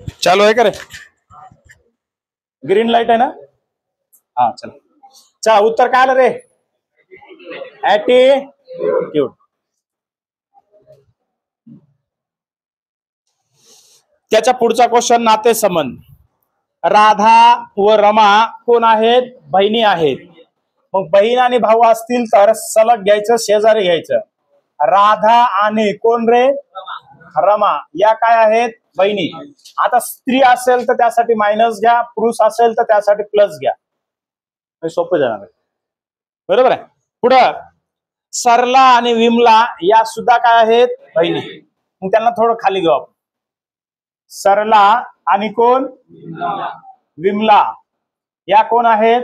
चालू आहे का रे? ग्रीन लाईट आहे ना? हा चला. चला उत्तर काय आलं रे? ॲटिट्यूड. त्याच्या पुढचा क्वेश्चन नातेसंबंध. राधा व रमा कोण आहेत? बहिणी आहेत. मग बहीण आणि भाऊ असतील तर सलग घ्यायचं, शेजारी घ्यायचं. राधा आणि कोण रे? रमा या काय आहेत? बहिणी. आता स्त्री असेल तर त्यासाठी मायनस घ्या, पुरुष असेल तर त्यासाठी प्लस घ्या. सोपं जाणार आहे. बरोबर आहे. पुढं सरला आणि विमला या सुद्धा काय आहेत? बहिणी. मग त्यांना थोडं खाली घेऊ आपण. सरला आणि कोण? विमला या कोण आहेत?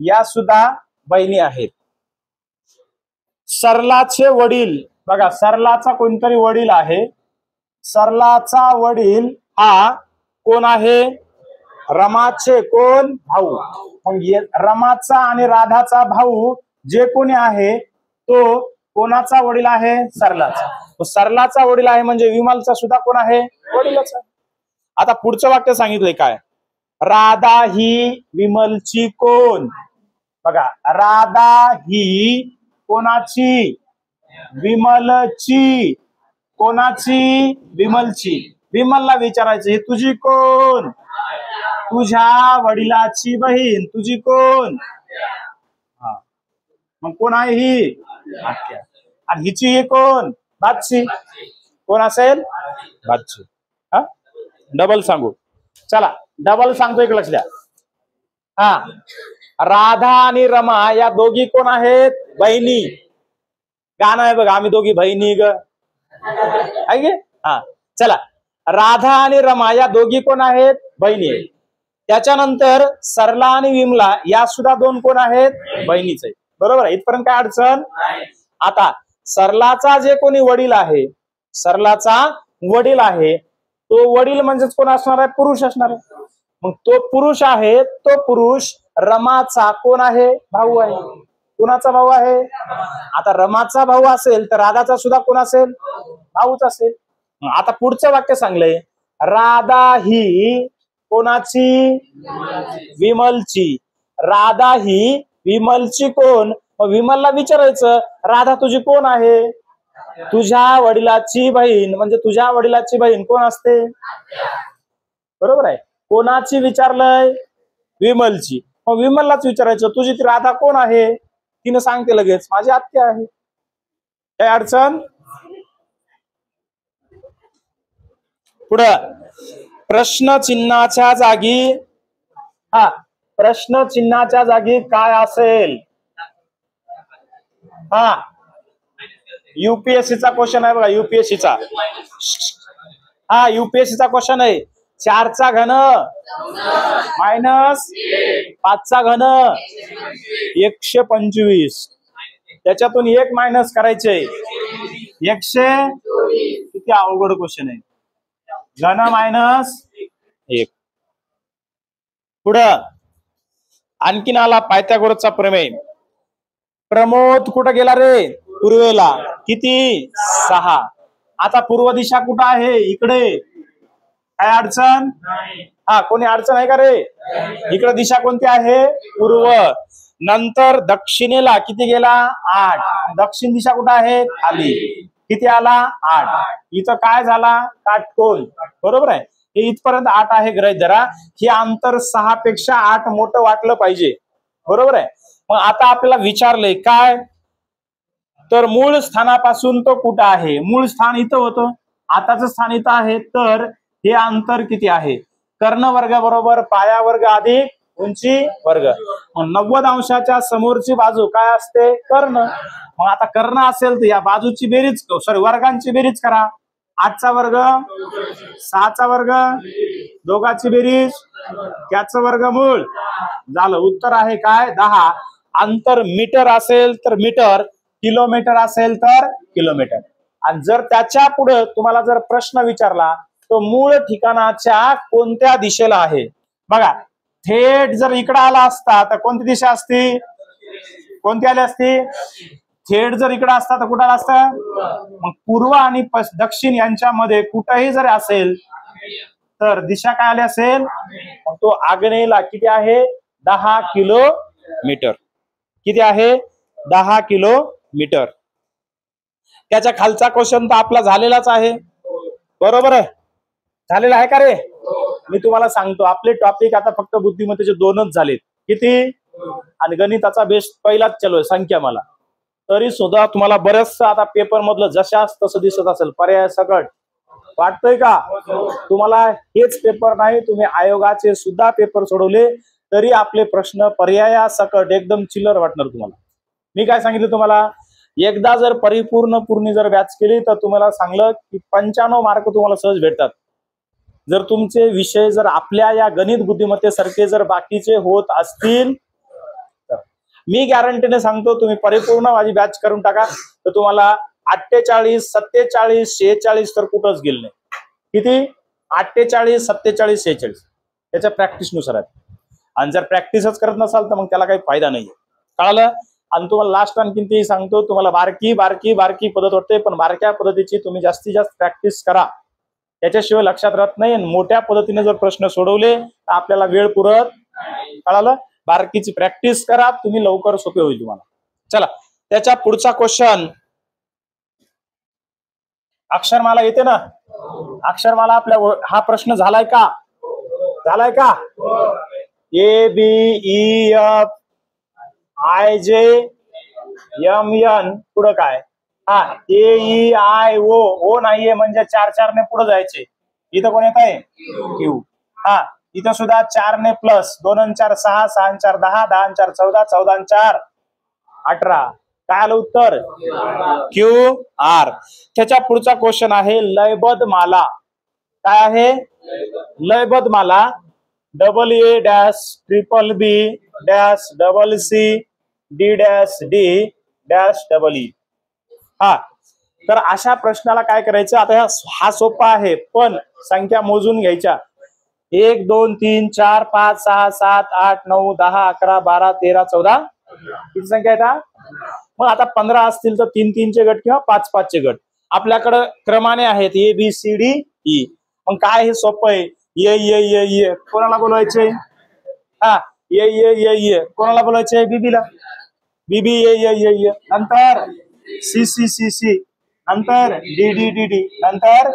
या सुद्धा बहिणी आहेत. सरलाचे वडील बघा, सरलाचा कोणतरी वडील आहे. सरलाचा वडील हा कोण आहे? रमाचे कोण? भाऊ. मग रमाचा आणि राधाचा भाऊ जे कोणी आहे तो कोणाचा वडील आहे? सरलाचा. सरलाचा वडील आहे म्हणजे विमलचा सुद्धा कोण आहे? वडीलचा. आता पुढचं वाक्य सांगितलंय काय? राधा ही विमलची कोण? बघा, राधा ही कोणाची? विमलची. कोणाची? विमलची. विमलला विचारायचं, हे तुझी कोण? तुझ्या वडिलाची बहीण. तुझी कोण? हा, मग कोण आहे ही? आत्या. आणि हिची ही कोण? भाची. कोण असेल? भाची. हा, डबल सांगू. चला डबल सांगतो, एक लक्ष द्या. हा, राधा आणि रमा या दोघी कोण आहेत? बहिणी. गाणं आहे बघा, आम्ही दोघी बहिणी ग. आहे. हा चला, राधा आणि रमा या दोघी कोण आहेत? बहिणी आहेत. त्याच्यानंतर सरला आणि विमला या सुद्धा दोन कोण आहेत? बहिणीच आहेत. बरोबर आहे. इथपर्यंत काय अडचण? आता सरलाचा जे कोणी वडील आहे, सरलाचा वडील आहे, तो वडील म्हणजेच कोण असणार आहे? पुरुष असणार आहे. मग तो पुरुष आहे, तो पुरुष रमाचा कोण आहे? भाऊ आहे. कोणाचा भाऊ आहे? आता रमाचा भाऊ असेल तर राधाचा सुद्धा कोण असेल? भाऊच असेल. आता पुढचं वाक्य सांगलंय, राधा ही कोणाची? विमलची. राधा ही विमलची कोण? मग विमलला विचारायचं, राधा तुझी कोण आहे? तुझ्या वडिलाची बहीण. म्हणजे तुझ्या वडिलाची बहीण कोण असते? बरोबर आहे. कोणाची विचारलंय? विमलची. मग विमललाच विचारायचं, तुझी ती राधा कोण आहे? तिनं सांगते लगेच, माझी आत्या आहे. काय अडचण? पुढं प्रश्न चिन्हाच्या जागी, हा, प्रश्न चिन्हाच्या जागी काय असेल? हा, युपीएससीचा क्वेश्चन आहे बघा, युपीएससीचा. हा, युपीएससीचा क्वेश्चन आहे. 4चा घन मायनस 5चा घन 125. त्याच्यातून 1 मायनस करायचे 100. किती अवघड क्वेश्चन आहे. घन मायनस 1. पुढं आणखीन आला पायथागोरसचा प्रमेय. प्रमोद कुठं गेला रे? पूर्वेला. किती? 6. आता पूर्व दिशा कुठं आहे? इकडे. काय अडचण? हा, कोणी अडचण आहे का रे? इकडे दिशा कोणती आहे? पूर्व. नंतर दक्षिणेला किती गेला? 8. दक्षिण दिशा कुठं आहे? खाली. किती आला? 8. इथं काय झाला? काटकोन. बरोबर आहे. हे इथपर्यंत 8 आहे, गृहीत धरा. हे अंतर 6 पेक्षा 8 मोठं वाटलं पाहिजे. बरोबर आहे. मग आता आपल्याला विचारलंय काय? तर मूळ स्थानापासून तो कुठं आहे? मूळ स्थान इथं होतं, आताचं स्थान इथं आहे. तर हे अंतर किती आहे? कर्ण वर्ग बरोबर पाया वर्ग अधिक उंची वर्ग. 90 अंशाच्या समोरची बाजू काय असते? कर्ण. मग आता कर्ण असेल तर या बाजूची बेरीज, सॉरी वर्गांची बेरीज करा. 8चा वर्ग, 6चा वर्ग, दोघांची बेरीज, त्याचं वर्गमूळ झालं. उत्तर आहे काय? 10. अंतर मीटर असेल तर मीटर, किलोमीटर असेल तर किलोमीटर. आणि जर त्याच्या पुढे तुम्हाला जर प्रश्न विचारला तो मूळ ठिकाणाच्या कोणत्या दिशेला आहे? बघा, थेट जर इकडे आला असता तर कोणती दिशा असती? कोणती आली असती? थेट जर इकडे असता तर कुठं आला असता? मग पूर्व आणि दक्षिण यांच्यामध्ये कुठेही जर असेल तर दिशा काय आली असेल, मग तो आग्नेयला किती आहे 10 किलोमीटर. किती आहे 10 किलोमीटर. त्याच्या खालचा क्वेश्चन तर आपला झालेलाच आहे, बरोबर आहे, झालेला आहे का रे. मी तुम्हाला सांगतो आपले टॉपिक आता फक्त बुद्धिमत्तेचे 2च झालेत. किती, आणि गणिताचा बेस पहिलाच चालू आहे संख्या मला. तरी सुद्धा तुम्हाला बरेचसं आता पेपर मधलं जशाच तसं दिसत असेल, पर्याय सकट वाटतंय का तुम्हाला. हेच पेपर नाही, तुम्ही आयोगाचे सुद्धा पेपर सोडवले तरी आपले प्रश्न पर्याया सकट एकदम चिल्लर वाटणार तुम्हाला. मी काय सांगितलं तुम्हाला, एकदा जर पूर्ण जर बॅच केली तर तुम्हाला सांगलं की 95 मार्क तुम्हाला सहज भेटतात. जर तुमचे विषय जर आपल्या या गणित बुद्धिमत्तेसारखे जर बाकीचे होत असतील तर मी गॅरंटीने सांगतो, तुम्ही परिपूर्ण माझी बॅच करून टाका तर तुम्हाला 48, 47, 46 तर कुठंच गेलं नाही. किती 48, 47, 46 त्याच्या प्रॅक्टिसनुसार आहे. आणि जर प्रॅक्टिसच करत नसाल तर मग त्याला काही फायदा नाही. कळालं. आणि तुम्हाला लास्ट आणखीन तेही सांगतो, तुम्हाला बारकी पद्धत वाटते, पण बारक्या पद्धतीची तुम्ही जास्तीत जास्त प्रॅक्टिस करा, त्याच्याशिवाय लक्षात राहत नाही. आणि मोठ्या पद्धतीने जर प्रश्न सोडवले तर आपल्याला वेळ पुरत. कळालं. बारकीची प्रॅक्टिस करा, तुम्ही लवकर सोपे होईल तुम्हाला. चला त्याच्या पुढचा क्वेश्चन, अक्षरमाला येते ना, अक्षरमाला आपल्या हा प्रश्न झालाय का, झालाय का. ABEF IJ MN पुढं काय, हा AEIO ओ नाहीये म्हणजे 4 ने पुढे जायचे. इथं कोण येत आहे Q. हा इथं सुद्धा 4 ने प्लस 2 आणि 4 6, 6 आणि 4 10, 10 आणि 4 14, 14 आणि 4 18. काय आलं उत्तर QR. त्याच्या पुढचा क्वेश्चन आहे लयबद्ध माला. काय आहे लयबद्ध माला. AA dash BBB dash CC D dash D dash EE. हा तर अशा प्रश्नाला काय करायचं आता, हा सोपा आहे पण संख्या मोजून घ्यायच्या. 1 2 3 4 5 6 7 8 9 10 11 12 13 14 किती संख्या आहेत. मग आता 15 असतील तर 3 3 चे गट किंवा 5 5 चे गट आपल्याकडे क्रमाने आहेत ABCDE. मग काय हे सोपं आहे. ये कोणाला बोलवायचे, हा ये कोणाला बोलायचे बीबीला, बीबी ये नंतर CC नंतर DD नंतर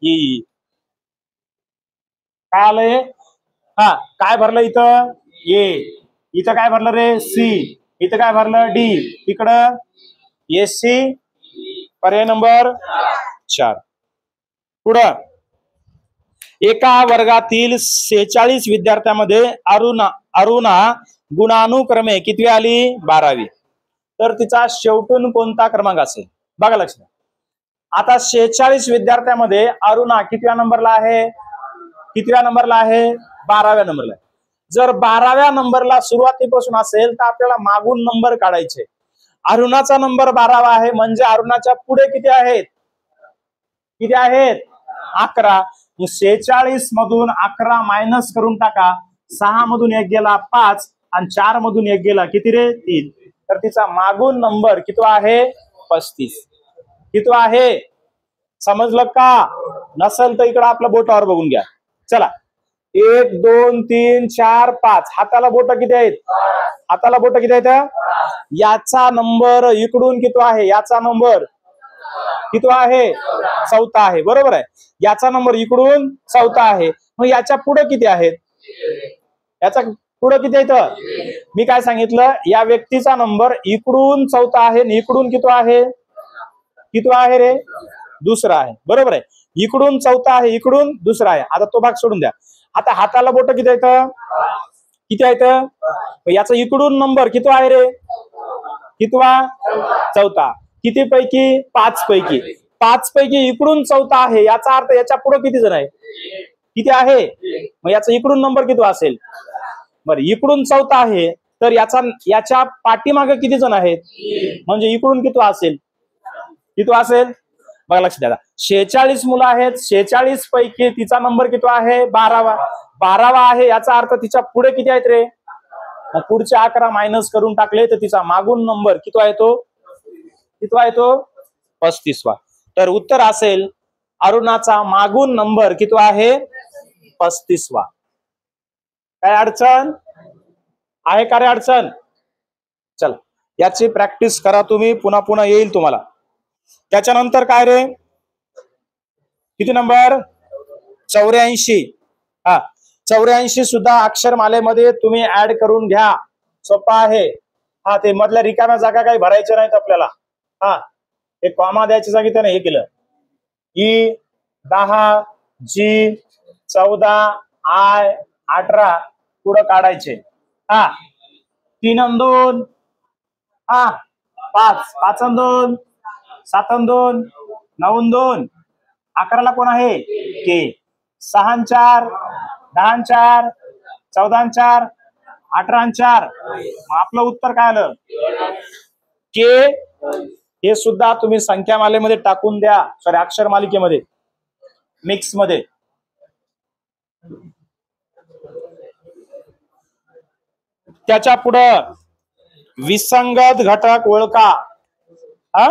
EE. काय आलंय, हा काय भरलं इथं A, इथं काय भरलं रे C, इथं काय भरलं D, इकडं SC. पर्याय नंबर 4. पुढं एका वर्गातील 46 विद्यार्थ्यांमध्ये अरुणा गुणानुक्रमे कितवी आली 12वी. तर तिचा शेवटून कोणता क्रमांक असेल बघा लक्षात. आता 46 विद्यार्थ्यांमध्ये अरुणा कितव्या नंबरला आहे, कितव्या नंबरला आहे 12व्या नंबरला. जर 12व्या नंबरला सुरुवातीपासून असेल तर आपल्याला मागून नंबर काढायचे. अरुणाचा नंबर 12वा आहे म्हणजे अरुणाच्या पुढे किती आहेत, किती आहेत 11. 46 मधून 11 मायनस करून टाका. 6 मधून 1 गेला 5 आणि 4 मधून 1 गेला किती रे 3. तर तिचा मागून नंबर किती आहे 35. किती आहे समजलं का. नसेल तर इकडे आपलं बोटावर बघून घ्या. चला 1 2 3 4 5 हाताला बोट किती आहेत, हाताला बोट किती आहेत. याचा नंबर इकडून किती आहे, याचा नंबर किती आहे चौथा आहे, बरोबर आहे. याचा नंबर इकडून चौथा आहे. मग याच्या पुढे किती आहेत, याचा पुढे किती आहेत. मी काय सांगितलं, या व्यक्तीचा नंबर इकडून चौथा आहे आणि इकडून किती आहे, किती आहे रे दुसरा आहे, बरोबर आहे. इकडून चौथा आहे, इकडून दुसरा आहे. आता तो भाग सोडून द्या. आता हाताला बोट किती आहेत, किती आहेत. याचा इकडून नंबर किती आहे रे, कितवा चौथा. किती पैकी 5 पैकी, 5 पैकी इकडून चौथा आहे. याचा अर्थ याच्या पुढे किती जण आहे, किती आहे. मग याचा इकडून नंबर किती असेल, बरं इकडून चौथा आहे तर याच्या पाठीमागे किती जण आहेत, म्हणजे इकडून किती असेल, किती असेल बघा लक्ष द्या. 46 मुलं आहेत, 46 पैकी तिचा नंबर किती आहे 12वा. 12वा आहे याचा अर्थ तिच्या पुढे किती आहेत रे. पुढचे 11 मायनस करून टाकले तर तिचा मागून नंबर किती आहे तो, किती आहे तो 35वा. तर उत्तर असेल अरुणाचा मागून नंबर किती आहे 35वा. काय अडचण आहे का रे अडचण? चल याची प्रॅक्टिस करा तुम्ही, पुन्हा पुन्हा येईल तुम्हाला. त्याच्यानंतर काय रे, किती नंबर? 84. हा 84 सुद्धा अक्षरमालेमध्ये तुम्ही ऍड करून घ्या, सोपा आहे. हा ते मधल्या रिकाम्या जागा काही भरायच्या नाहीत आपल्याला. हा हे कॉमा द्यायच्या जागी त्याने हे केलं, ई 10 जी 14 आय 18 पुढं काढायचे. हा 3 आणि 2 हा 5 5 आणि 2 7 आणि 2 9 आणि 2 11ला कोण आहे के. 6 आणि 4 10 आणि 4 14 आणि 4 18 आणि 4. आपलं उत्तर काय आलं? के. हे सुद्धा तुम्ही संख्या मालेमध्ये टाकून द्या, सॉरी अक्षर मालिकेमध्ये, मिक्स मध्ये. त्याच्या पुढं विसंगत घटक ओळखा. हा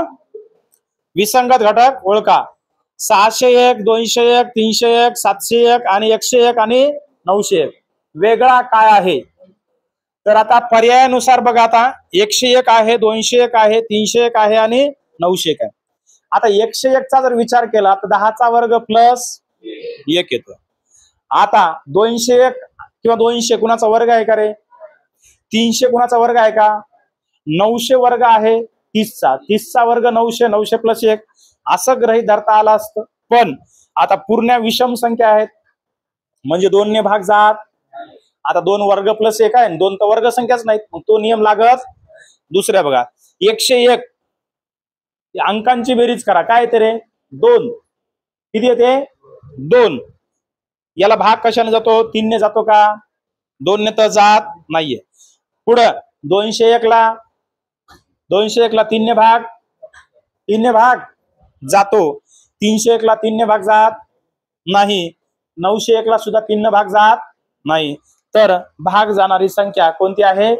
विसंगत घटक ओळखा. 601 201 301 701 आणि 101 आणि 901 वेगळा काय आहे? तर आता पर्यायानुसार बघा, आता 101 आहे, 201 आहे, 301 आहे आणि 901 आहे. आता 101 चा जर विचार केला तर 10चा वर्ग प्लस 1 येतो. आता 201 किंवा 200 कुणाचा वर्ग आहे का रे? 300 कुणाचा वर्ग आहे का? 900 वर्ग आहे 30चा. 30चा वर्ग 900, 900 प्लस 1 असं गृहीत धरता आलं असतं. पण आता पूर्ण विषम संख्या आहेत म्हणजे 2 ने भाग जात. आता 2 वर्ग प्लस 1 आहे, 2 तर वर्ग संख्याच नाहीत, मग तो नियम लागत. दुसऱ्या बघा 101 अंकांची बेरीज करा, काय येते रे? 2. किती येते? 2. याला भाग कशाने जातो? 3 ने जातो का? 2 ने तर जात नाहीये. पुढं 201 ला 3 ने भाग, 3 ने भाग जातो. 301 ला 3 ने भाग जात नाही. 901 ला सुद्धा 3 ने भाग जात नाही. तर भाग जाणारी संख्या कोणती आहे?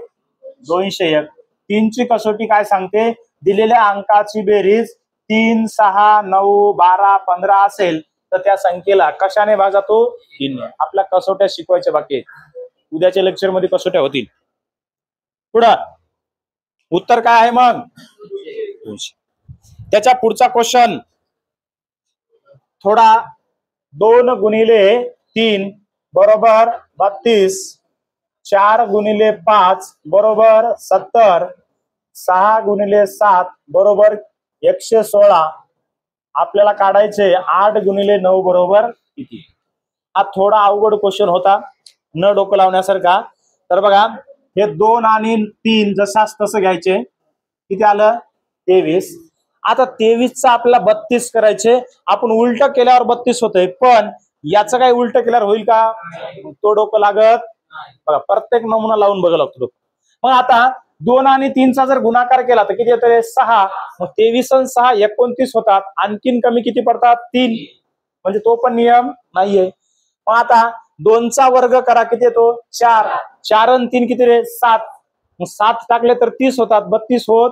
201. 3 ची कसोटी काय सांगते? दिलेल्या अंकाची बेरीज 3 6 9 12 15 असेल तर त्या संख्येला कशाने भाग जातो? 3 ने. आपल्या कसोट्या शिकवायच्या बाकी आहेत, उद्याच्या लेक्चर मध्ये कसोट्या होतील. पुढं उत्तर काय आहे मग? 200. त्याच्या पुढचा क्वेश्चन थोडा 2 गुणिले 3 बरोबर 32, 4 गुणिले 5 बरोबर 70, 6 गुणिले 7 बरोबर 116. आपल्याला काढायचे 8 गुणिले 9 बरोबर किती? हा थोडा अवघड क्वेश्चन होता, न डोकं लावण्यासारखा. तर बघा हे 2 आणि 3 जसाच तसं घ्यायचे. किती आलं? 23. आता 23चा आपल्याला 32 करायचे. आपण उलट केल्यावर 32 होतंय, पण याचं काही उलट केल्यावर होईल का? तो डोकं लागत. बघा प्रत्येक नमुना लावून बघा लागतो डोकं. मग आता 2 आणि 3चा जर गुणाकार केला तर किती येतोय? 6. मग 23 आणि 6 29 होतात. आणखीन कमी किती पडतात? 3. म्हणजे तो पण नियम नाहीये. मग आता 2चा वर्ग करा, किती येतो? 4. 4 आणि 3 किती रे? 7. मग 7 टाकले तर 30 होतात, 32 होत.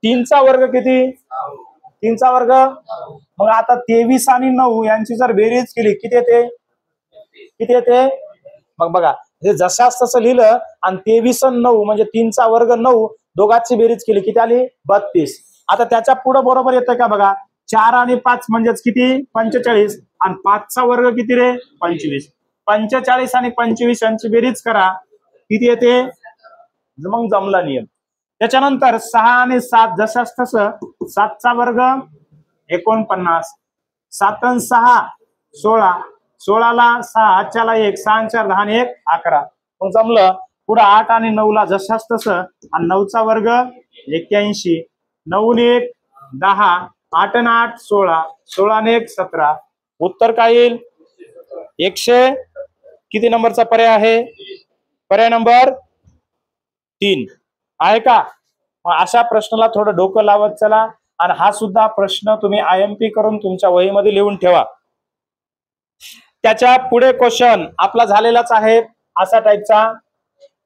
3चा वर्ग किती? 3चा वर्ग. मग आता 23 आणि 9 यांची जर बेरीज केली किती येते? किती येते? मग बघा हे जशाच तसं लिहिलं आणि 23 आणि 9 म्हणजे 3चा वर्ग 9 दोघांची बेरीज केली किती आली? 32. आता त्याच्या पुढे बरोबर येतंय का बघा? 4 आणि 5 म्हणजेच किती? 45. आणि 5चा वर्ग किती रे? 25. 45 आणि 25 यांची बेरीज करा, किती येते? मग जमला नियम. त्याच्यानंतर 6 आणि 7 जशाच तसं. 7चा वर्ग 49, 7 आणि 6 16, 16ला 6 8ला 1 6 आणि 4 10 आणि 1 11. मग जमलं. पुढे 8 आणि 9 ला जशाच तसं. आणि 9चा वर्ग 81, 9 आणि 1 10, 8 आणि 8 16, 16 आणि 1 17. उत्तर काय येईल? 100. किती नंबरचा पर्याय आहे? पर्याय नंबर 3 आहे का? अशा प्रश्नाला थोडं डोकं लावत चला. आणि हा सुद्धा प्रश्न तुम्ही IMP करून तुमच्या वहीमध्ये लिहून ठेवा. त्याच्या पुढे क्वेश्चन आपला झालेलाच आहे असा टाईपचा.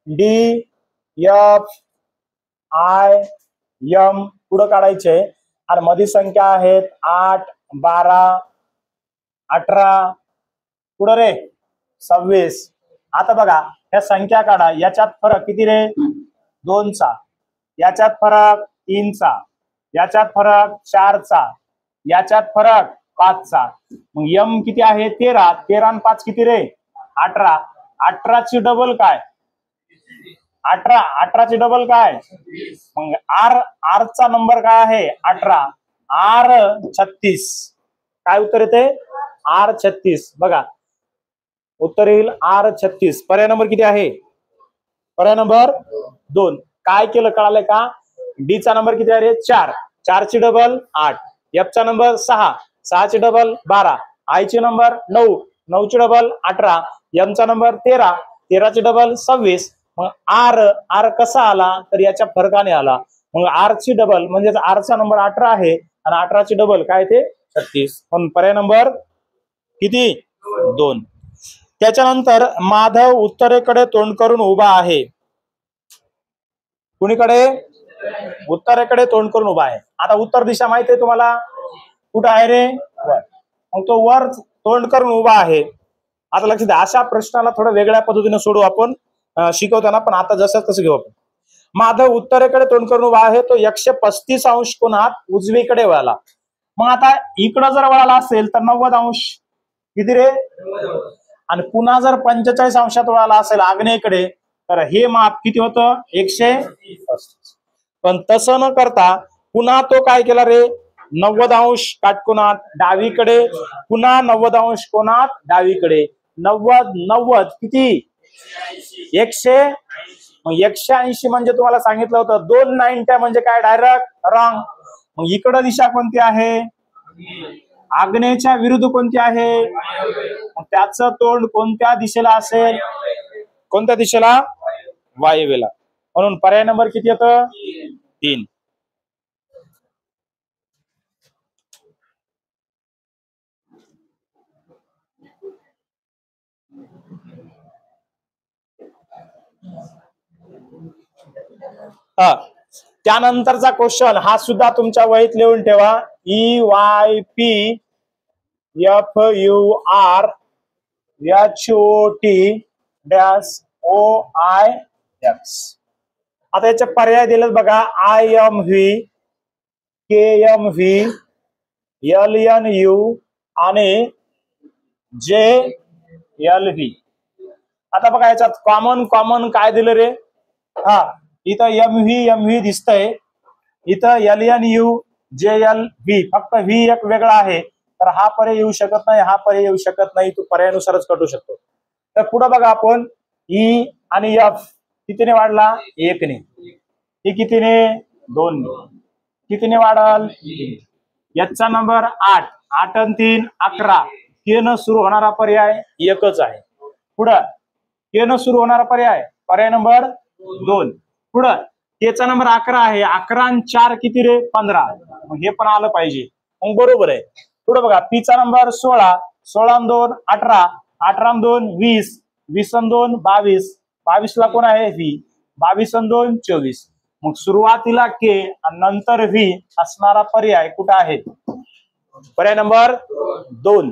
DFIM पुढे काढायचे आणि मध्ये संख्या आहेत 8 12 18. पुढे रे 26. आता बघा ह्या संख्या काढा, याच्यात फरक किती रे? 2चा, याच्यात फरक 3चा, याच्यात फरक 4चा, याच्यात फरक 5चा. मग यम किती आहे? 13. 13 आणि 5 किती रे? 18. 18ची डबल काय? 18. 18ची डबल काय? मग आरचा नंबर काय आहे? 18. आर 36. काय उत्तर येते? आर 36. बघा उत्तर येईल आर 36. पर्याय नंबर किती आहे? पर्याय नंबर 2. काय केलं कळालंय का? डी चा नंबर किती आहे? 4. 4 ची डबल 8. एफ चा नंबर 6. 6 ची डबल 12. आय ची नंबर 9. 9 ची डबल 18. एम चा नंबर 13. 13 ची डबल 26. मग आर कसा आला? तर याच्या फरकाने आला. मग आर ची डबल म्हणजे आर चा नंबर 18 आहे आणि 18 ची डबल काय ते? 36. पण पर्याय नंबर किती? 2. त्याच्यानंतर माधव उत्तरेकडे तोंड करून उभा आहे. कुणीकडे? उत्तरेकडे तोंड करून उभा आहे. आता उत्तर दिशा माहिती आहे तुम्हाला? कुठं आहे रे? वर. मग तो वर तोंड करून उभा आहे. आता लक्ष द्या, अशा प्रश्नाला थोडं वेगळ्या पद्धतीने सोडू आपण शिकवताना, पण आता जसं तसं घेऊ आपण. माधव उत्तरेकडे तोंड करून उभा आहे, तो 135 अंश कोनात उजवीकडे वळाला. मग आता इकडं जर वळाला असेल तर 90 अंश किती रे? आणि पुन्हा जर 45 अंशात वळाला असेल आग्नेयेकडे तर हे माप किती होतं? 135. पण तसं न करता पुन्हा तो काय केला रे? 90 अंश काटकोनात डावीकडे, पुन्हा 90 अंश कोनात डावीकडे. 90 किती? 100. मग 180 म्हणजे तुम्हाला सांगितलं होतं 290 म्हणजे काय? Direct wrong. मग इकडं दिशा कोणती आहे? आग्नेयच्या विरुद्ध कोणती आहे? मग त्याचं तोंड कोणत्या दिशेला असेल? कोणत्या दिशेला? वायव्येला. म्हणून पर्याय नंबर किती येतं? 3. त्यानंतरचा क्वेश्चन हा सुद्धा तुमच्या वहीत लिहून ठेवा. EYPFURHOT-OIX. आता याचे पर्याय दिलेत बघा. IMV, KMV, LNU आणि JLV. आता बघा याच्यात कॉमन काय दिलं रे? इथं MV दिसतंय, इथं LNU JLV, फक्त V एक वेगळा आहे. तर हा पर्याय येऊ शकत नाही, हा पर्याय येऊ शकत नाही. तू पर्यायानुसारच कटू शकतो. तर पुढे बघा आपण E आणि F कितीने वाढला? 1 ने. हे कितीने? 2 ने. कितीने वाढल? याचा नंबर 8. 8 आणि 3 11. K न सुरू होणारा पर्याय एकच आहे. पुढं K न सुरू होणारा पर्याय नंबर 2. पुढं Kचा नंबर 11 आहे. 11 आणि 4 किती रे? 15. मग हे पण आलं पाहिजे. मग बरोबर आहे. पुढे बघा P चा नंबर 16. 16 आणि 2 18. 18 आणि 2 20. 20 आणि 2 22. 22 ला कोण आहे? V. 22 आणि 2 24. मग सुरुवातीला K आणि नंतर V असणारा पर्याय कुठे आहे? पर्याय नंबर 2.